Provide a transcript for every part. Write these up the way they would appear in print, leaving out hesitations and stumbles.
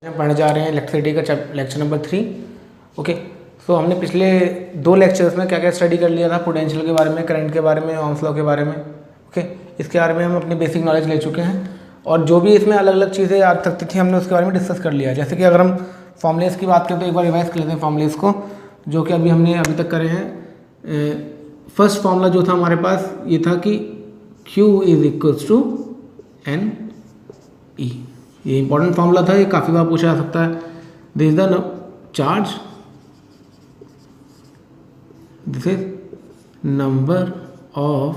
हम पढ़ने जा रहे हैं इलेक्ट्रिसिटी का लेक्चर नंबर 3। ओके, सो हमने पिछले 2 लेक्चर्स में क्या क्या स्टडी कर लिया था, पोटेंशियल के बारे में, करंट के बारे में, ओम्स लॉ के बारे में। ओके, इसके बारे में हम अपनी बेसिक नॉलेज ले चुके हैं और जो भी इसमें अलग अलग चीज़ें याद सकती थी हमने उसके बारे में डिस्कस कर लिया। जैसे कि अगर हम फॉर्मूलेस की बात करें तो एक बार रिवाइज कर लेते हैं फॉर्मूलेस को, जो कि हमने अभी तक करे हैं। फर्स्ट फॉर्मूला जो था हमारे पास ये था कि Q is equals to N E. ये इंपॉर्टेंट फॉर्मूला था, ये काफ़ी बार पूछा जा सकता है। This is the charge, this is number of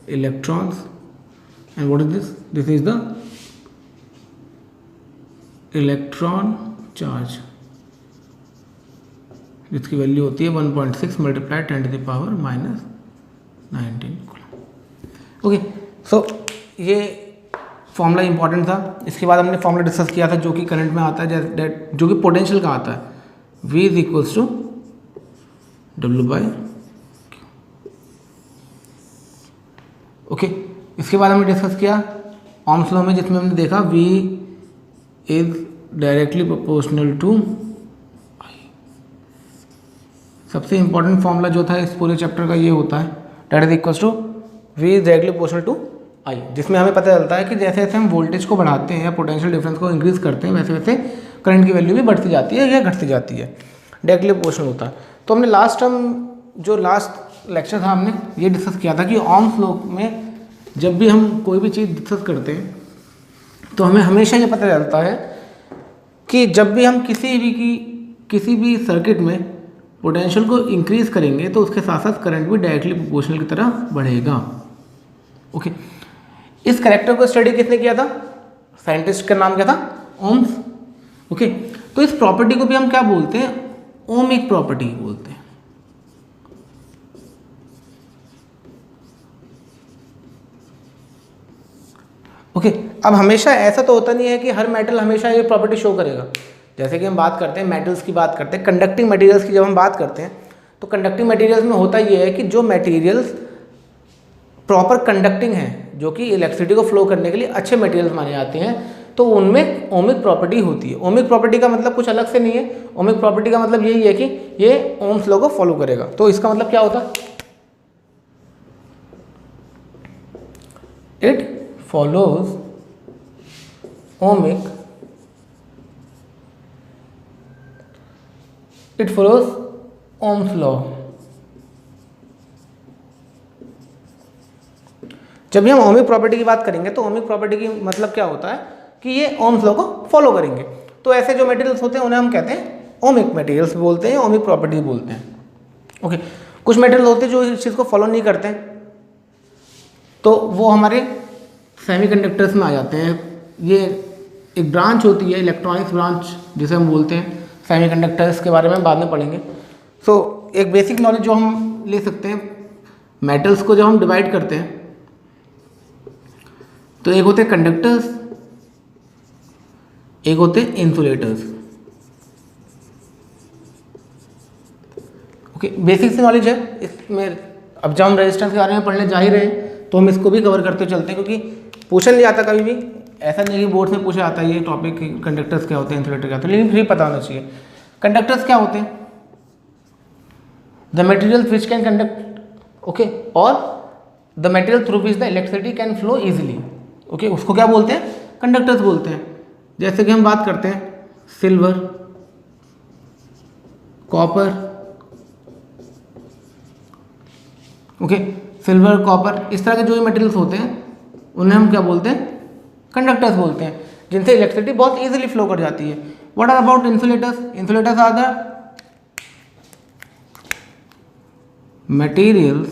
electrons and what is this, this is the electron charge, जिसकी वैल्यू होती है 1.6 मल्टीप्लाई 10⁻⁻⁻19। ओके, सो ये फॉर्मूला इंपॉर्टेंट था। इसके बाद हमने फॉर्मूला डिस्कस किया था जो कि करंट में आता है, जो कि पोटेंशियल का आता है, V is equals to W/Q। Okay, इसके बाद हमने डिस्कस किया ओम्स लॉ में, जिसमें हमने देखा V is directly proportional to I। सबसे इंपॉर्टेंट फॉर्मूला जो था इस पूरे चैप्टर का ये होता है, that is equals to V is directly proportional to I, जिसमें हमें पता चलता है कि जैसे जैसे हम वोल्टेज को बढ़ाते हैं या पोटेंशियल डिफरेंस को इंक्रीज करते हैं वैसे वैसे करंट की वैल्यू भी बढ़ती जाती है या घटती जाती है, डायरेक्टली प्रोपोर्शनल होता है। तो हमने लास्ट लेक्चर था हमने ये डिस्कस किया था कि ओम्स लॉ में जब भी हम कोई भी चीज़ डिस्कस करते हैं तो हमें हमेशा ये पता चलता है कि जब भी हम किसी भी सर्किट में पोटेंशियल को इंक्रीज करेंगे तो उसके साथ साथ करंट भी डायरेक्टली प्रोपोर्शनल की तरह बढ़ेगा। ओके, इस कैरेक्टर को स्टडी किसने किया था? साइंटिस्ट का नाम क्या था? ओम्स। ओके, तो इस प्रॉपर्टी को भी हम क्या बोलते हैं? ओमिक प्रॉपर्टी बोलते हैं। ओके, अब हमेशा ऐसा तो होता नहीं है कि हर मेटल हमेशा ये प्रॉपर्टी शो करेगा। जैसे कि हम बात करते हैं मेटल्स की बात करते हैं, कंडक्टिंग मटेरियल्स की जब हम बात करते हैं तो कंडक्टिंग मटेरियल्स में होता ये है कि जो मटेरियल्स प्रॉपर कंडक्टिंग है, जो कि इलेक्ट्रिसिटी को फ्लो करने के लिए अच्छे मटेरियल्स माने जाते हैं, तो उनमें ओमिक प्रॉपर्टी होती है। ओमिक प्रॉपर्टी का मतलब कुछ अलग से नहीं है, ओमिक प्रॉपर्टी का मतलब यही है कि ये ओम्स लॉ को फॉलो करेगा। तो इसका मतलब क्या होता है? It follows ohmic, it follows Ohm's law. जब भी हम ओमिक प्रॉपर्टी की बात करेंगे तो ओमिक प्रॉपर्टी की मतलब क्या होता है कि ये ओम्स लॉ को फॉलो करेंगे। तो ऐसे जो मटेरियल्स होते हैं उन्हें हम कहते हैं ओमिक मटेरियल्स बोलते हैं, ओमिक प्रॉपर्टी बोलते हैं। ओके, कुछ मटेरियल होते हैं जो इस चीज़ को फॉलो नहीं करते हैं, तो वो हमारे सेमीकंडक्टर्स में आ जाते हैं। ये एक ब्रांच होती है, इलेक्ट्रॉनिक्स ब्रांच जिसे हम बोलते हैं। सेमीकंडक्टर्स के बारे में बाद में पढ़ेंगे। सो एक बेसिक नॉलेज जो हम ले सकते हैं, मेटल्स को जब हम डिवाइड करते हैं तो एक होते हैं कंडक्टर्स, एक होते हैं इंसुलेटर्स। ओके, बेसिक सी नॉलेज है इसमें। अब जब हम रेजिस्टेंस के बारे में पढ़ने जा ही रहे हैं तो हम इसको भी कवर करते चलते हैं, क्योंकि पूछा नहीं जाता कभी भी, ऐसा नहीं कि बोर्ड में पूछा जाता है ये टॉपिक कि कंडक्टर्स क्या होते हैं, इंसुलेटर क्या होते हैं, लेकिन फिर पता होना चाहिए कंडक्टर्स क्या होते हैं। The material which can conduct, okay, और the material through which the electricity can flow easily. Okay, उसको क्या बोलते हैं? कंडक्टर्स बोलते हैं। जैसे कि हम बात करते हैं silver, copper. Okay, silver, copper, इस तरह के जो मटेरियल्स होते हैं उन्हें हम क्या बोलते हैं? कंडक्टर्स बोलते हैं, जिनसे इलेक्ट्रिसिटी बहुत इजीली फ्लो कर जाती है। What are about insulators? Insulators are the materials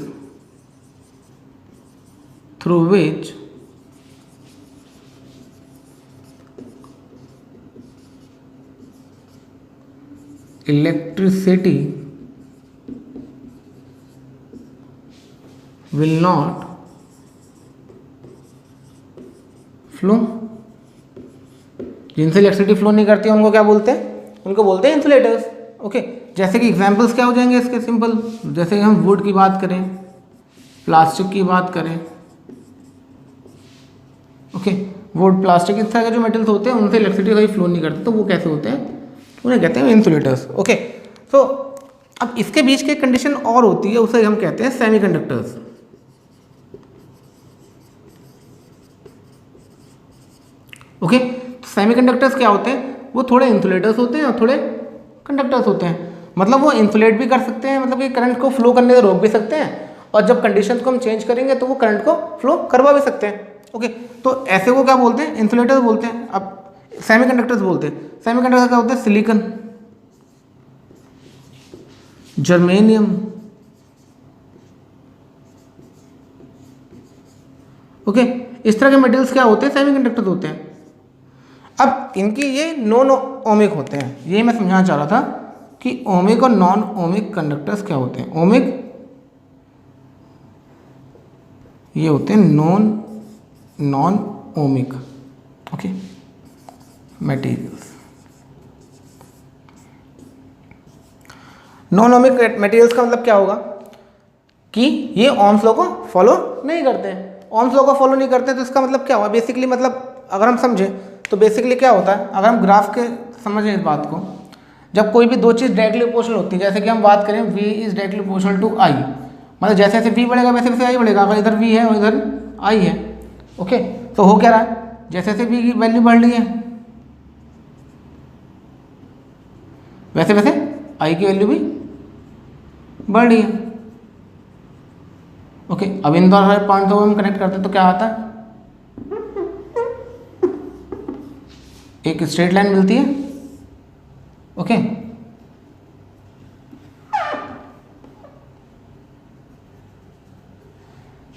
through which electricity will not flow। जिनसे इलेक्ट्रिसिटी फ्लो नहीं करती उनको क्या बोलते हैं? उनको बोलते हैं इंसुलेटर्स। ओके, जैसे कि एग्जांपल्स क्या हो जाएंगे इसके? सिंपल, जैसे हम वुड की बात करें, प्लास्टिक की बात करें, ओके, वो प्लास्टिक इस तरह के जो मेटल्स होते हैं उनसे इलेक्ट्रिसिटी कहीं फ्लो नहीं करती, तो वो कैसे होते हैं, उन्हें कहते हैं इंसुलेटर्स। ओके, तो अब इसके बीच की कंडीशन और होती है, उसे हम कहते हैं सेमीकंडक्टर्स। ओके, तो सेमीकंडक्टर्स क्या होते हैं, वो थोड़े इंसुलेटर्स होते हैं और थोड़े कंडक्टर्स होते हैं। मतलब वो इंसुलेट भी कर सकते हैं, मतलब कि करंट को फ्लो करने से रोक भी सकते हैं, और जब कंडीशंस को हम चेंज करेंगे तो वो करंट को फ्लो करवा भी सकते हैं। ओके, तो ऐसे को क्या बोलते हैं, इंसुलेटर्स बोलते हैं। अब सेमीकंडक्टर्स बोलते हैं, सेमीकंडक्टर क्या होते हैं, सिलिकॉन, जर्मेनियम, ओके, इस तरह के मटेरियल्स क्या होते हैं, सेमीकंडक्टर्स होते हैं। अब इनकी ये नॉन ओमिक होते हैं, ये मैं समझाना चाह रहा था कि ओमिक और नॉन ओमिक कंडक्टर्स क्या होते हैं। ओमिक ये होते हैं non ohmic, okay, materials. Non ohmic materials का मतलब क्या होगा कि ये ओम्स लॉ को फॉलो नहीं करते हैं। ओम्स लॉ को फॉलो नहीं करते तो इसका मतलब क्या हुआ, बेसिकली मतलब अगर हम समझें तो बेसिकली क्या होता है, अगर हम ग्राफ के समझें इस बात को, जब कोई भी दो चीज़ डायरेक्टली प्रोपोर्शनल होती है, जैसे कि हम बात करें v is directly proportional to i, मतलब जैसे जैसे v बढ़ेगा वैसे वैसे i बढ़ेगा। अगर इधर v है और इधर i है, ओके, तो हो क्या रहा है, जैसे जैसे v की वैल्यू बढ़ रही है वैसे वैसे i की वैल्यू भी बढ़ रही है। ओके, अब इन दोनों पॉइंट को हम कनेक्ट करते हैं तो क्या आता है, एक स्ट्रेट लाइन मिलती है। ओके,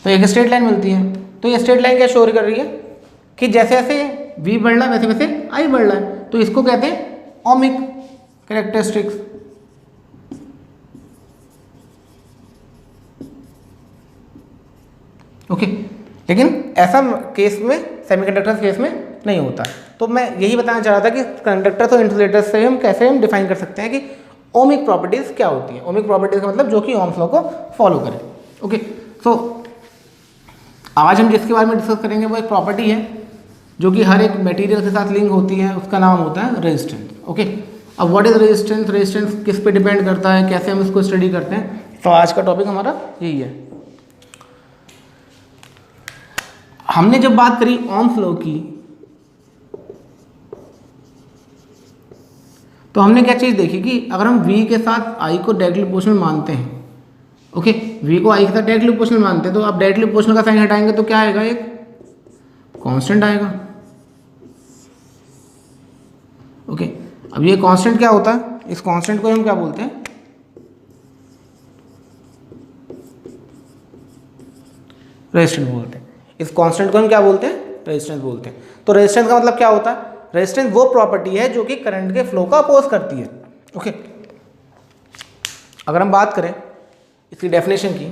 तो एक स्ट्रेट लाइन मिलती है। तो ये स्ट्रेट लाइन क्या शो कर रही है कि जैसे जैसे v बढ़ रहा है वैसे वैसे i बढ़ रहा है, तो इसको कहते हैं ओमिक कैरेक्टरिस्टिक्स। ओके, लेकिन ऐसा केस में सेमीकंडक्टर्स केस में नहीं होता। तो मैं यही बताना चाह रहा था कि कंडक्टर्स और इंसुलेटर्स से हम कैसे हम डिफाइन कर सकते हैं कि ओमिक प्रॉपर्टीज क्या होती है। ओमिक प्रॉपर्टीज का मतलब जो कि ओम्स लॉ को फॉलो करे। ओके, सो आज हम जिसके बारे में डिस्कस करेंगे वो एक प्रॉपर्टी है जो कि हर एक मटेरियल के साथ लिंक होती है, उसका नाम होता है रेजिस्टेंस। ओके, अब व्हाट इज रेजिस्टेंस, रेजिस्टेंस किस पे डिपेंड करता है, कैसे हम इसको स्टडी करते हैं, तो आज का टॉपिक हमारा यही है। हमने जब बात करी ओम्स लॉ की तो हमने क्या चीज़ देखी कि अगर हम v के साथ i को डायरेक्टली प्रोपोर्शनल मानते हैं, ओके, v को i के साथ डायरेक्टली प्रोपोर्शनल मानते हैं, तो आप डायरेक्टली प्रोपोर्शनल का साइन हटाएंगे तो क्या आएगा, एक कांस्टेंट आएगा। ओके, अब ये कांस्टेंट क्या होता है, इस कांस्टेंट को हम क्या बोलते हैं, रेजिस्टेंस बोलते हैं। इस कांस्टेंट को हम क्या बोलते हैं, रेजिस्टेंस बोलते हैं। तो रेजिस्टेंस का मतलब क्या होता है, रेजिस्टेंस वो प्रॉपर्टी है जो कि करंट के फ्लो का अपोज करती है। ओके, अगर हम बात करें इसकी डेफिनेशन की,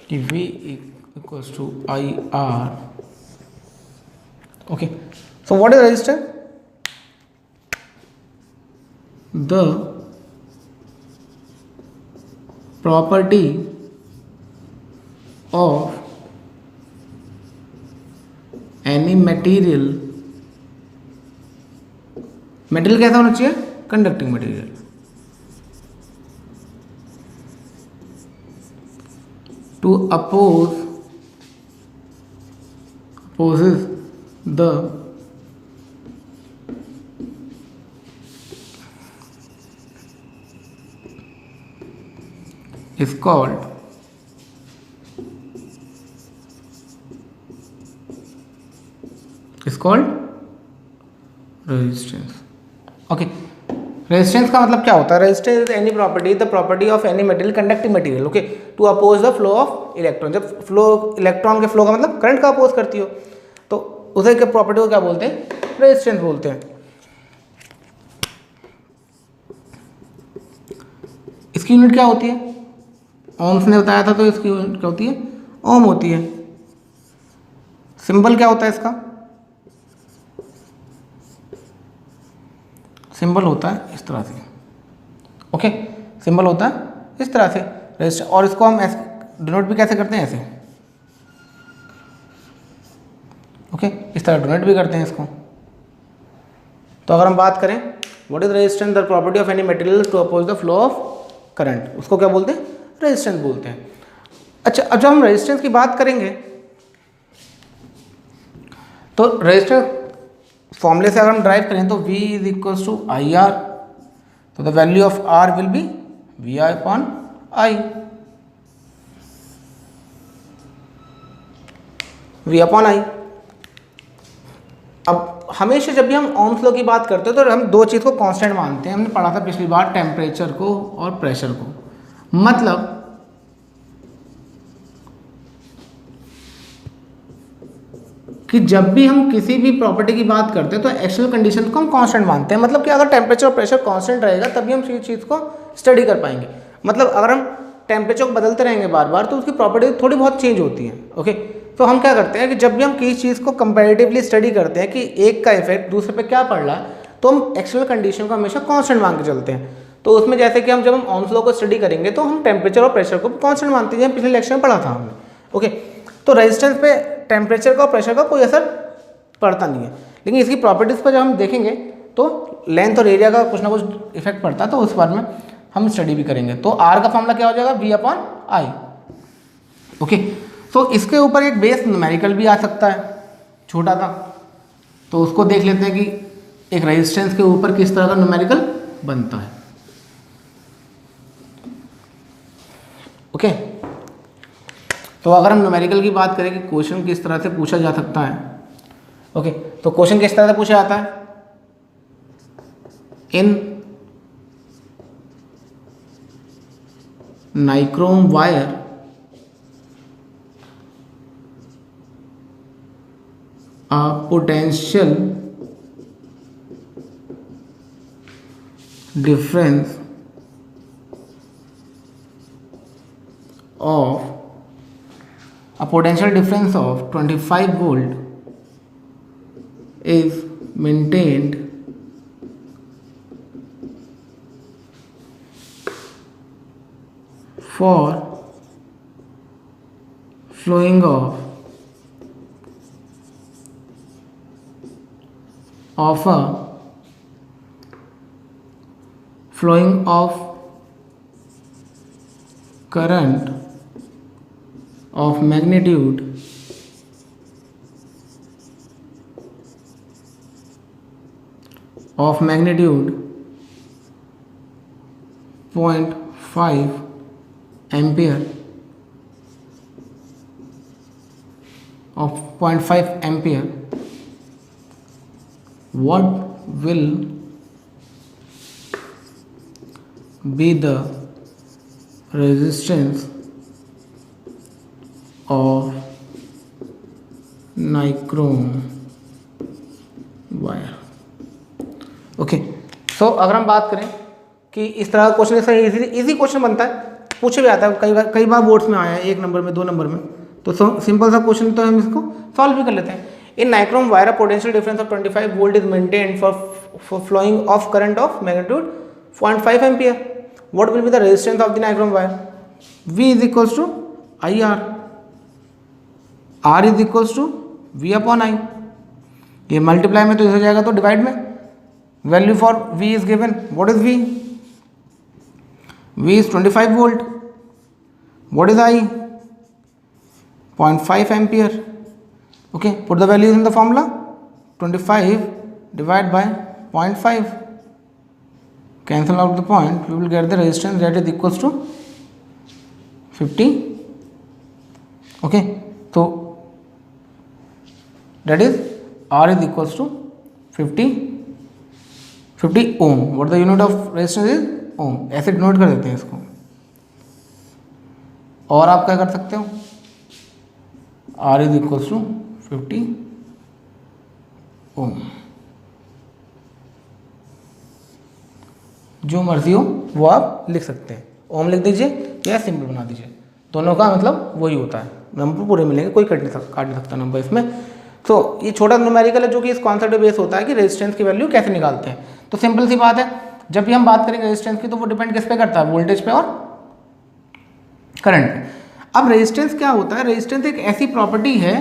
कि V equals to IR, okay, so what is resistance, the property of any material, material कैसा होना चाहिए, conducting material, to opposes the is called resistance. Okay, resistance का मतलब क्या होता है, resistance is any property, the property of any material conducting material, okay, to oppose the flow of electron. जब flow electron के फ्लो का मतलब current का अपोज करती हो तो उसे के प्रॉपर्टी को क्या बोलते हैं, रेजिस्टेंस बोलते हैं। इसकी यूनिट क्या होती है, ओम्स ने बताया था, तो इसकी यूनिट क्या होती है, ओम होती है। सिंबल क्या होता है इसका, सिंबल होता है इस तरह से। ओके, सिंबल होता है इस तरह से रेजिस्टेंस, और इसको हम डिनोट भी कैसे करते हैं ऐसे, ओके, इस तरह डोनेट भी करते हैं इसको। तो अगर हम बात करें what is resistance, the property of any material to oppose the flow of current, उसको क्या बोलते हैं, रेजिस्टेंस बोलते हैं। अच्छा, अब जब हम रेजिस्टेंस की बात करेंगे तो रेजिस्टेंस फॉर्मूले से अगर हम ड्राइव करें तो V is equal to I R, तो the value of R will be V I upon I, V upon I. अब हमेशा जब भी हम ओम्स लॉ की बात करते हैं तो हम दो चीज़ को कांस्टेंट मानते हैं, हमने पढ़ा था पिछली बार, टेम्परेचर को और प्रेशर को। मतलब कि जब भी हम किसी भी प्रॉपर्टी की बात करते हैं तो एक्चुअल कंडीशन को हम कांस्टेंट मानते हैं। मतलब कि अगर टेम्परेचर और प्रेशर कांस्टेंट रहेगा तभी हम किसी चीज़ को स्टडी कर पाएंगे। मतलब अगर हम टेम्परेचर को बदलते रहेंगे बार बार तो उसकी प्रॉपर्टी थोड़ी बहुत चेंज होती है, ओके। तो हम क्या करते हैं कि जब भी हम किसी चीज़ को कंपैरेटिवली स्टडी करते हैं कि एक का इफेक्ट दूसरे पे क्या पड़ रहा है, तो हम एक्चुअल कंडीशन को हमेशा कांस्टेंट मान के चलते हैं। तो उसमें जैसे कि जब हम ओम्स लॉ को स्टडी करेंगे तो हम टेम्परेचर और प्रेशर को कांस्टेंट मानते हैं, पिछले लेक्चर में पढ़ा था हमने, ओके। तो रेजिस्टेंस पे टेम्परेचर का और प्रेशर का कोई असर पड़ता नहीं है, लेकिन इसकी प्रॉपर्टीज़ पर जब हम देखेंगे तो लेंथ और एरिया का कुछ ना कुछ इफेक्ट पड़ता है, तो उस बारे में हम स्टडी भी करेंगे। तो आर का फॉर्मूला क्या हो जाएगा, V अपॉन आई, ओके। तो इसके ऊपर एक बेस न्यूमेरिकल भी आ सकता है, छोटा सा, तो उसको देख लेते हैं कि एक रेजिस्टेंस के ऊपर किस तरह का न्यूमेरिकल बनता है, ओके। तो अगर हम न्यूमेरिकल की बात करें कि क्वेश्चन किस तरह से पूछा जा सकता है, ओके, तो क्वेश्चन किस तरह से पूछा जाता है, in nichrome wire a potential difference of 25 volt is maintained for flowing of current of magnitude 0.5 ampere what will be the resistance of nichrome wire, okay. So अगर हम बात करें कि इस तरह का क्वेश्चन, ऐसा इजी क्वेश्चन बनता है, पूछे भी आता है, कई बार बोर्ड्स में आया है, 1 नंबर में 2 नंबर में, तो सिंपल सा क्वेश्चन तो हम इसको सॉल्व भी कर लेते हैं। In nichrome wire potential difference of 25 volt is maintained for flowing of current of magnitude 0.5 ampere, what will be the resistance of the nichrome wire, V is equals to I R, R is equals to V upon I, ये multiply में तो इस हो जाएगा, तो divide में, value for V is given, what is V, V is 25 volt, what is I, 0.5 ampere, okay, put the values in the formula, 25 divided by 0.5, cancel out the point, we will get the resistance that is equals to 50, okay. So that is R is equals to 50 ohm, what the unit of resistance is ohm, ऐसे denote कर देते हैं इसको। और आप क्या कर सकते हो, R is equals to 50 ओम, जो मर्जी हो वो आप लिख सकते हैं, ओम लिख दीजिए या सिंपल बना दीजिए, दोनों का मतलब वही होता है, नंबर पूरे मिलेंगे, कोई काट नहीं सकता नंबर इसमें। तो ये छोटा न्यूमेरिकल है जो कि इस कॉन्सेप्ट पे बेस होता है कि रेजिस्टेंस की वैल्यू कैसे निकालते हैं। तो सिंपल सी बात है, जब भी हम बात करेंगे रेजिस्टेंस की तो वो डिपेंड किस पे करता है, वोल्टेज पे और करंट पे। अब रेजिस्टेंस क्या होता है, रेजिस्टेंस एक ऐसी प्रॉपर्टी है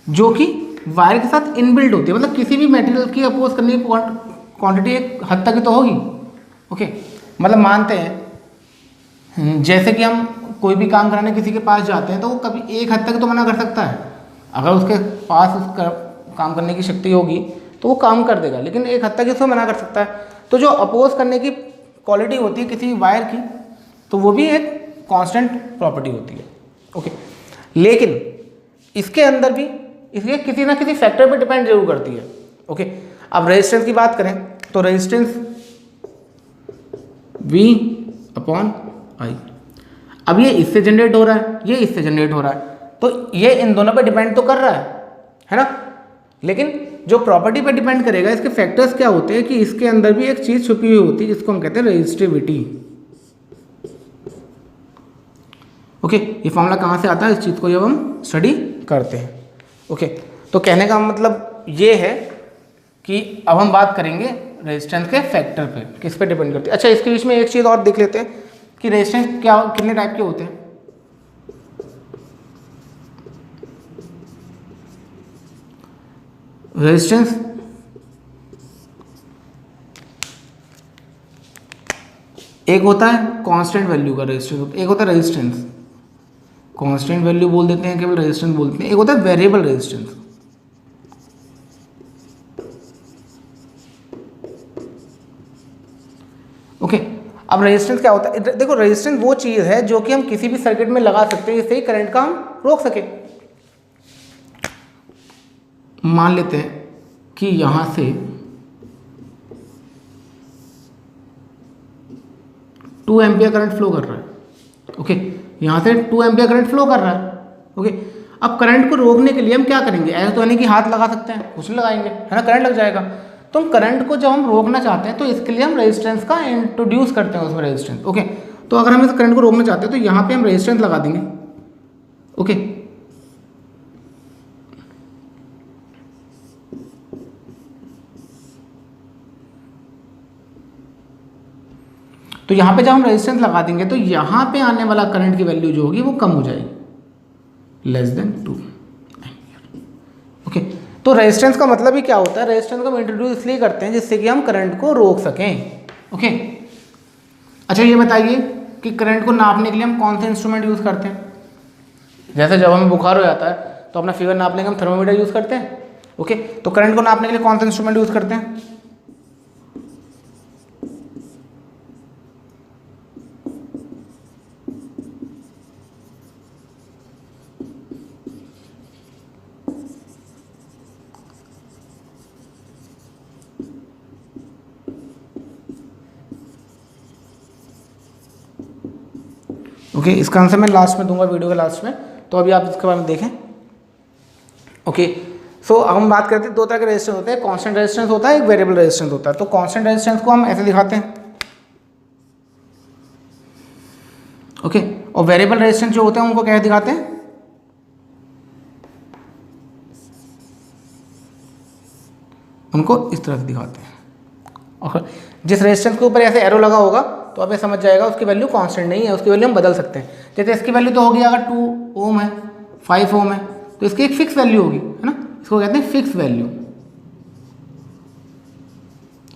जो कि वायर के साथ इनबिल्ट होती है, मतलब किसी भी मटेरियल की अपोज करने की क्वांटिटी एक हद तक ही तो होगी। ओके, मतलब मानते हैं जैसे कि हम कोई भी काम कराने किसी के पास जाते हैं तो वो कभी एक हद तक तो मना कर सकता है, अगर उसके पास उसका काम करने की शक्ति होगी तो वो काम कर देगा, लेकिन एक हद तक इसको मना कर सकता है। तो जो अपोज करने की क्वालिटी होती है किसी वायर की, तो वो भी एक कांस्टेंट प्रॉपर्टी होती है। ओके, लेकिन इसके अंदर भी इसके किसी ना किसी फैक्टर पे डिपेंड जरूर करती है। ओके, अब रेजिस्टेंस की बात करें तो रेजिस्टेंस V अपॉन आई, अब ये इससे जनरेट हो रहा है, ये इससे जनरेट हो रहा है, तो ये इन दोनों पे डिपेंड तो कर रहा है ना, लेकिन जो प्रॉपर्टी पे डिपेंड करेगा इसके फैक्टर्स क्या होते हैं कि इसके अंदर भी एक चीज छुपी हुई होती है जिसको हम कहते हैं रेजिस्टिविटी। ओके, ये फॉर्मूला कहाँ से आता है, इस चीज़ को जब हम स्टडी करते हैं। ओके, तो कहने का मतलब ये है कि अब हम बात करेंगे रेजिस्टेंस के फैक्टर पे, किस पे डिपेंड करती है। अच्छा, इसके बीच में एक चीज़ और देख लेते हैं कि रेजिस्टेंस क्या कितने टाइप के होते हैं। रेजिस्टेंस एक होता है कांस्टेंट वैल्यू का रेजिस्टेंस, एक होता है रेजिस्टेंस कांस्टेंट वैल्यू बोल देते हैं, केवल रेजिस्टेंस बोलते हैं, एक होता है वेरिएबल रेजिस्टेंस। ओके, अब रेजिस्टेंस क्या होता है, देखो रेजिस्टेंस वो चीज है जो कि हम किसी भी सर्किट में लगा सकते हैं जिससे ही करंट का हम रोक सके। मान लेते हैं कि यहां से 2 एम्पियर करंट फ्लो कर रहा है। ओके, यहां से 2 एम्पियर करंट फ्लो कर रहा है। ओके, अब करंट को रोकने के लिए हम क्या करेंगे, ऐसा तो नहीं कि हाथ लगा सकते हैं, कुछ नहीं लगाएंगे, है ना, करंट लग जाएगा। तो हम करंट को जब हम रोकना चाहते हैं तो इसके लिए हम रेजिस्टेंस का इंट्रोड्यूस करते हैं उसमें रेजिस्टेंस। ओके, तो अगर हम इस करंट को रोकना चाहते हैं तो यहाँ पे हम रेजिस्टेंस लगा देंगे। ओके, तो यहाँ पे जब हम रेजिस्टेंस लगा देंगे तो यहाँ पे आने वाला करंट की वैल्यू जो होगी वो कम हो जाएगी, लेस देन 2 एम्पियर। ओके, तो रेजिस्टेंस का मतलब ही क्या होता है, रेजिस्टेंस को हम इंट्रोड्यूस इसलिए करते हैं जिससे कि हम करंट को रोक सकें। ओके, अच्छा ये बताइए कि करंट को नापने के लिए हम कौन से इंस्ट्रूमेंट यूज़ करते हैं। जैसे जब हमें बुखार हो जाता है तो अपना फीवर नापने के लिए हम थर्मोमीटर यूज़ करते हैं। ओके, तो करंट को नापने के लिए कौन सा इंस्ट्रूमेंट यूज़ करते हैं, ओके, इसका आंसर मैं लास्ट में दूंगा, वीडियो के लास्ट में, तो अभी आप इसके बारे में देखें। ओके, सो अब हम बात करते हैं दो तरह के रेजिस्टेंस होते हैं, कांस्टेंट रेजिस्टेंस होता है, एक वेरिएबल रेजिस्टेंस होता है। तो कांस्टेंट रेजिस्टेंस को हम ऐसे दिखाते हैं। ओके, और वेरिएबल रेजिस्टेंस जो होते हैं उनको क्या दिखाते हैं, उनको इस तरह से दिखाते हैं। और जिस रेजिस्टेंस के ऊपर ऐसे एरो लगा होगा तो आप ये समझ जाएगा उसकी वैल्यू कांस्टेंट नहीं है, उसकी वैल्यू हम बदल सकते हैं। जैसे इसकी वैल्यू तो होगी, अगर 2 ओम है, 5 ओम है, तो इसकी एक फिक्स वैल्यू होगी, है ना, इसको कहते हैं फिक्स वैल्यू,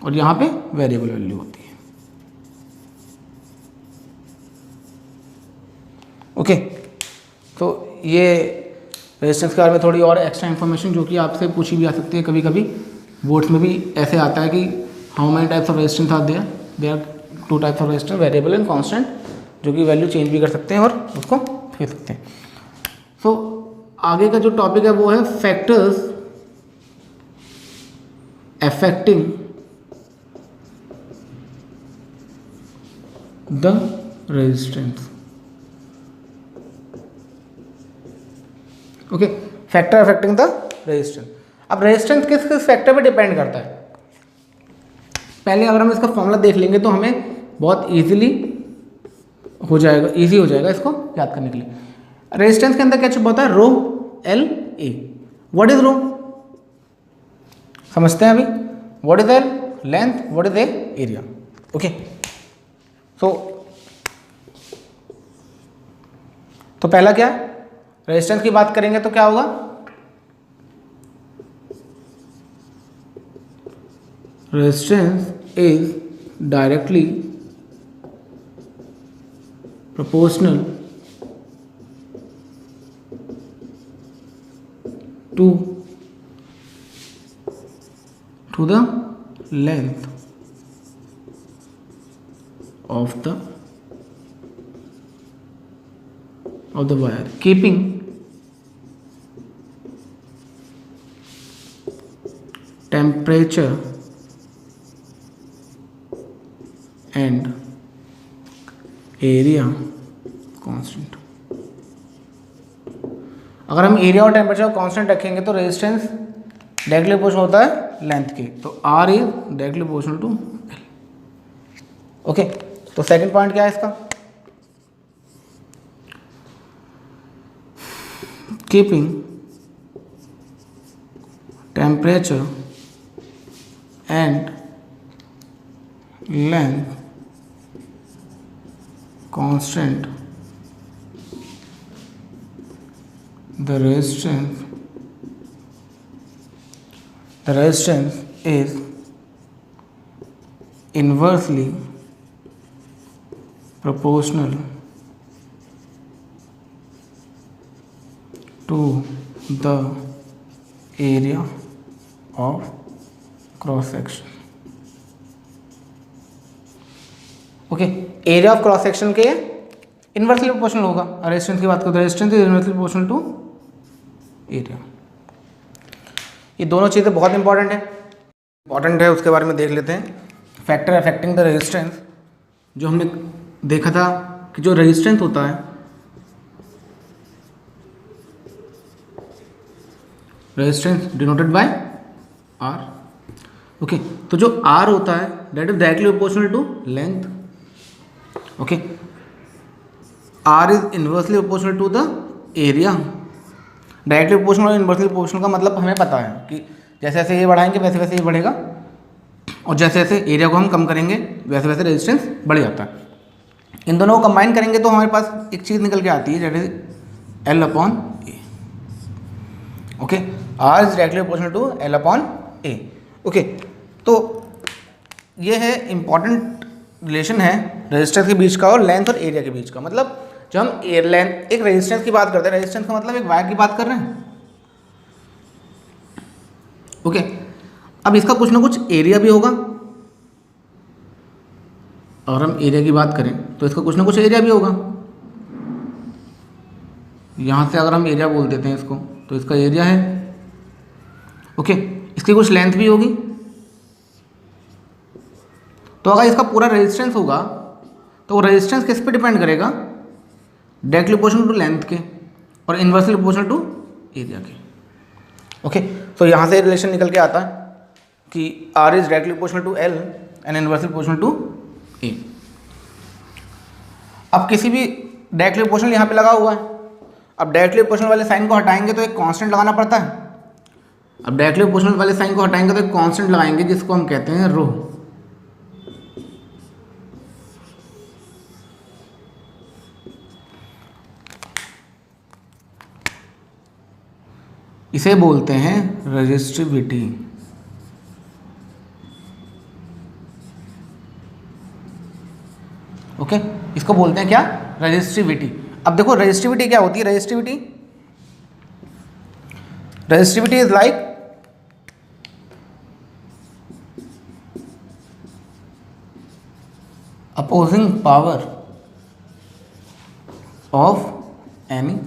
और यहाँ पे वेरिएबल वैल्यू होती है। ओके, तो ये रेजिस्टेंस के बारे में थोड़ी और एक्स्ट्रा इन्फॉर्मेशन जो कि आपसे पूछी भी आ सकती है, कभी कभी बोर्ड्स में भी ऐसे आता है कि how many types of resistance are there, there 2 types of resistance, variable and constant, जो कि वैल्यू चेंज भी कर सकते हैं और उसको फेंक सकते हैं। सो आगे का जो टॉपिक है वो है factors affecting the resistance. Okay, factor affecting the resistance. अब रेजिस्टेंस किस किस फैक्टर पे डिपेंड करता है, पहले अगर हम इसका फॉर्मूला देख लेंगे तो हमें बहुत इजीली हो जाएगा, इजी हो जाएगा इसको याद करने के लिए। रेजिस्टेंस के अंदर क्या छुपा होता है, rho L A. What is rho, समझते हैं अभी, what is L, length, what is A, area. Okay, so तो पहला क्या है, रेजिस्टेंस की बात करेंगे तो क्या होगा, resistance is directly proportional to the length of the wire, keeping temperature and area constant। अगर हम एरिया और टेम्परेचर कांस्टेंट रखेंगे तो रेजिस्टेंस डायरेक्टली प्रोपोर्शनल होता है लेंथ के, तो R is directly proportional to L। Okay, तो सेकंड पॉइंट क्या है इसका, keeping temperature and length constant, the resistance is inversely proportional to the area of cross section। Okay, area of cross section के inversely proportional होगा। Resistance की बात करें तो resistance is inversely proportional to area. ये दोनों चीज़ें बहुत इंपॉर्टेंट है, उसके बारे में देख लेते हैं। फैक्टर अफेक्टिंग द रेजिस्टेंस, जो हमने देखा था कि जो रेजिस्टेंस होता है, resistance denoted by R. Okay, तो जो आर होता है that is directly proportional to length. Okay, R is inversely proportional to the area. Directly proportional और इन्वर्सली प्रोपोर्शनल का मतलब हमें पता है कि जैसे जैसे ये बढ़ाएंगे वैसे वैसे ये बढ़ेगा, और जैसे जैसे एरिया को हम कम करेंगे वैसे वैसे रेजिस्टेंस बढ़ जाता है। इन दोनों को कंबाइन करेंगे तो हमारे पास एक चीज़ निकल के आती है, that is L upon A. Okay, R is directly proportional to L upon A. Okay, तो ये है इम्पॉर्टेंट रिलेशन है रेजिस्टेंस के बीच का और लेंथ और एरिया के बीच का। मतलब जब हम लेंथ एक रेजिस्टेंस की बात करते हैं, रेजिस्टेंस का मतलब एक वायर की बात कर रहे हैं। ओके, अब इसका कुछ ना कुछ एरिया भी होगा। अगर हम एरिया की बात करें तो इसका कुछ ना कुछ एरिया भी होगा। यहाँ से अगर हम एरिया बोल देते हैं इसको, तो इसका एरिया है। ओके, इसकी कुछ लेंथ भी होगी। तो अगर इसका पूरा रेजिस्टेंस होगा तो वो रेजिस्टेंस किस पे डिपेंड करेगा, डायरेक्टली प्रोपोर्शनल टू लेंथ के और इन्वर्सली प्रोपोर्शनल टू एरिया के। ओके, तो यहाँ से रिलेशन निकल के आता है कि R is directly proportional to L and inversely proportional to A। अब किसी भी डायरेक्टली प्रोपोर्शनल यहाँ पे लगा हुआ है, अब डायरेक्टली प्रोपोर्शनल वाले साइन को हटाएंगे तो एक कांस्टेंट लगाना पड़ता है। अब डायरेक्टली प्रोपोर्शनल वाले साइन को हटाएंगे तो एक कांस्टेंट लगाएंगे जिसको हम कहते हैं रो। इसे बोलते हैं रेजिस्टिविटी। ओके, इसको बोलते हैं क्या, रेजिस्टिविटी। अब देखो रेजिस्टिविटी क्या होती है, resistivity is like opposing power of any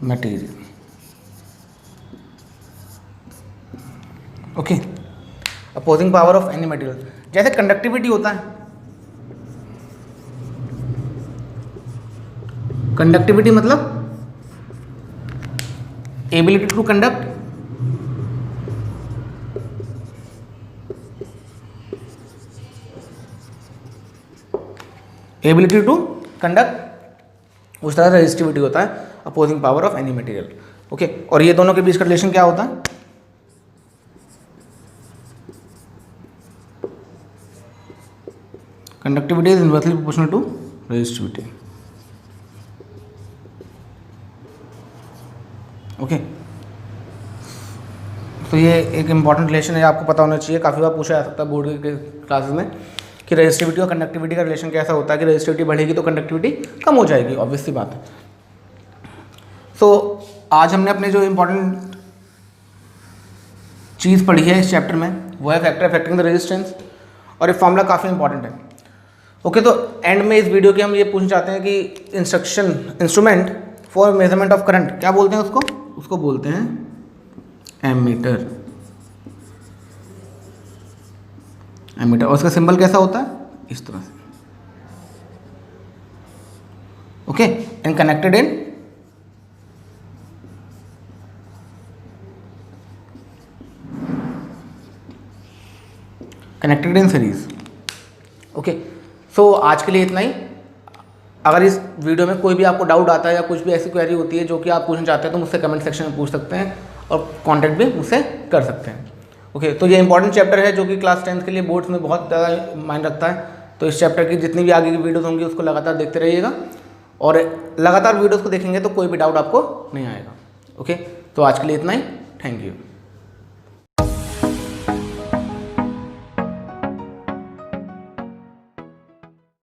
material. Okay, opposing power of any material. जैसे कंडक्टिविटी होता है, कंडक्टिविटी मतलब ability to conduct, ability to conduct, उस तरह से रेजिस्टिविटी होता है opposing power of any material. Okay, और ये दोनों के बीच का रिलेशन क्या होता है, conductivity is inversely proportional to resistivity. Okay, तो ये एक इम्पॉर्टेंट रिलेशन है, आपको पता होना चाहिए, काफ़ी बार पूछा जा सकता है बोर्ड के क्लासेस में कि रेजिस्टिविटी और कंडक्टिविटी का रिलेशन कैसा होता है, कि रेजिस्टिविटी बढ़ेगी तो कंडक्टिविटी कम हो जाएगी, ऑब्वियस सी बात है। सो आज हमने अपने जो इम्पोर्टेंट चीज़ पढ़ी है इस चैप्टर में वो है फैक्टर अफेक्टिंग द रेजिस्टेंस, और ये फॉर्मूला काफ़ी इंपॉर्टेंट है। ओके, तो एंड में इस वीडियो के हम ये पूछना चाहते हैं कि instrument for measurement of current क्या बोलते हैं उसको बोलते हैं एमीटर। एमीटर, और उसका सिंबल कैसा होता है, इस तरह से। Okay, and connected in series. Okay, so आज के लिए इतना ही। अगर इस वीडियो में कोई भी आपको डाउट आता है या कुछ भी ऐसी क्वेरी होती है जो कि आप पूछना चाहते हैं तो मुझसे कमेंट सेक्शन में पूछ सकते हैं और कांटेक्ट भी मुझसे कर सकते हैं। ओके, तो ये इंपॉर्टेंट चैप्टर है जो कि क्लास 10th के लिए बोर्ड्स में बहुत ज़्यादा मायने रखता है। तो इस चैप्टर की जितनी भी आगे की वीडियोस होंगी उसको लगातार देखते रहिएगा, और लगातार वीडियोस को देखेंगे तो कोई भी डाउट आपको नहीं आएगा। ओके, तो आज के लिए इतना ही। Thank you.